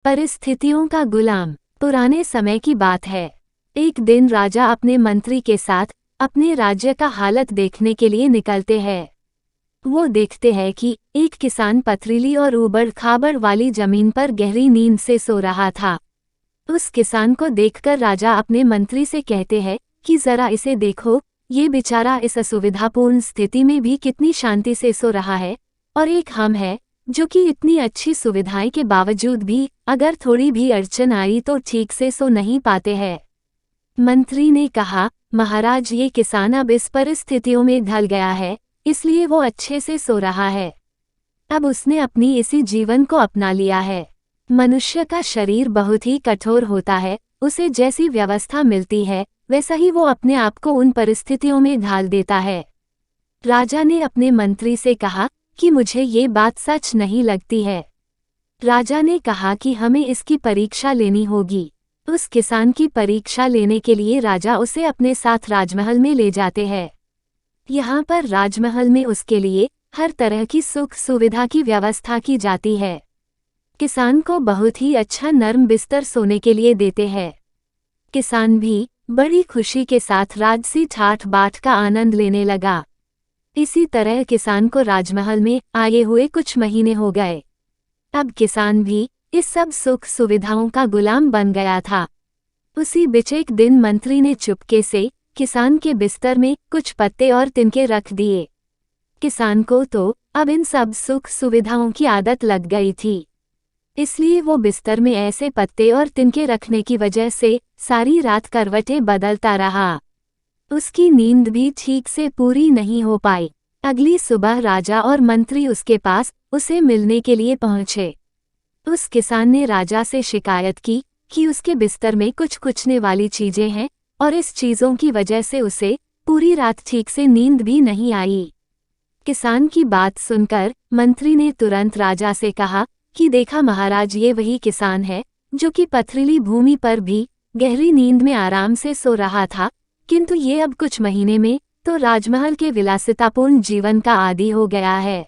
परिस्थितियों का गुलाम। पुराने समय की बात है। एक दिन राजा अपने मंत्री के साथ अपने राज्य का हालत देखने के लिए निकलते हैं। वो देखते हैं कि एक किसान पथरीली और ऊबड़-खाबड़ वाली जमीन पर गहरी नींद से सो रहा था। उस किसान को देखकर राजा अपने मंत्री से कहते हैं कि जरा इसे देखो, ये बेचारा इस असुविधापूर्ण स्थिति में भी कितनी शांति से सो रहा है, और एक हम है जो कि इतनी अच्छी सुविधाएं के बावजूद भी अगर थोड़ी भी अड़चन आई तो ठीक से सो नहीं पाते हैं। मंत्री ने कहा, महाराज, ये किसान अब इस परिस्थितियों में ढल गया है, इसलिए वो अच्छे से सो रहा है। अब उसने अपनी इसी जीवन को अपना लिया है। मनुष्य का शरीर बहुत ही कठोर होता है, उसे जैसी व्यवस्था मिलती है वैसा ही वो अपने आप को उन परिस्थितियों में ढाल देता है। राजा ने अपने मंत्री से कहा कि मुझे ये बात सच नहीं लगती है। राजा ने कहा कि हमें इसकी परीक्षा लेनी होगी। उस किसान की परीक्षा लेने के लिए राजा उसे अपने साथ राजमहल में ले जाते हैं। यहाँ पर राजमहल में उसके लिए हर तरह की सुख सुविधा की व्यवस्था की जाती है। किसान को बहुत ही अच्छा नर्म बिस्तर सोने के लिए देते हैं। किसान भी बड़ी खुशी के साथ राजसी ठाठ बाट का आनंद लेने लगा। इसी तरह किसान को राजमहल में आए हुए कुछ महीने हो गए। अब किसान भी इस सब सुख सुविधाओं का गुलाम बन गया था। उसी बीच एक दिन मंत्री ने चुपके से किसान के बिस्तर में कुछ पत्ते और तिनके रख दिए। किसान को तो अब इन सब सुख सुविधाओं की आदत लग गई थी, इसलिए वो बिस्तर में ऐसे पत्ते और तिनके रखने की वजह से सारी रात करवटें बदलता रहा। उसकी नींद भी ठीक से पूरी नहीं हो पाई। अगली सुबह राजा और मंत्री उसके पास उसे मिलने के लिए पहुंचे। उस किसान ने राजा से शिकायत की कि उसके बिस्तर में कुछ कुचने वाली चीजें हैं और इस चीजों की वजह से उसे पूरी रात ठीक से नींद भी नहीं आई। किसान की बात सुनकर मंत्री ने तुरंत राजा से कहा कि देखा महाराज, ये वही किसान है जो कि पथरीली भूमि पर भी गहरी नींद में आराम से सो रहा था, किंतु ये अब कुछ महीने में तो राजमहल के विलासितापूर्ण जीवन का आदी हो गया है।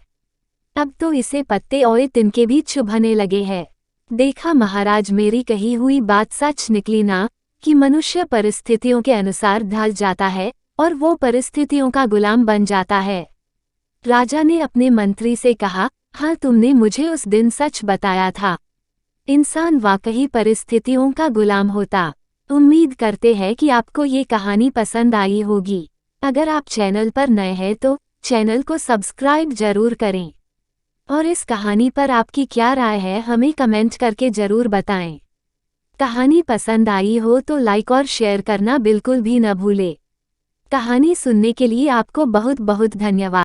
अब तो इसे पत्ते और तिनके भी चुभने लगे हैं। देखा महाराज, मेरी कही हुई बात सच निकली ना, कि मनुष्य परिस्थितियों के अनुसार ढल जाता है और वो परिस्थितियों का गुलाम बन जाता है। राजा ने अपने मंत्री से कहा, हाँ, तुमने मुझे उस दिन सच बताया था। इंसान वाकई परिस्थितियों का गुलाम होता। उम्मीद करते हैं कि आपको ये कहानी पसंद आई होगी। अगर आप चैनल पर नए हैं तो चैनल को सब्सक्राइब जरूर करें और इस कहानी पर आपकी क्या राय है हमें कमेंट करके जरूर बताएं। कहानी पसंद आई हो तो लाइक और शेयर करना बिल्कुल भी न भूलें। कहानी सुनने के लिए आपको बहुत बहुत धन्यवाद।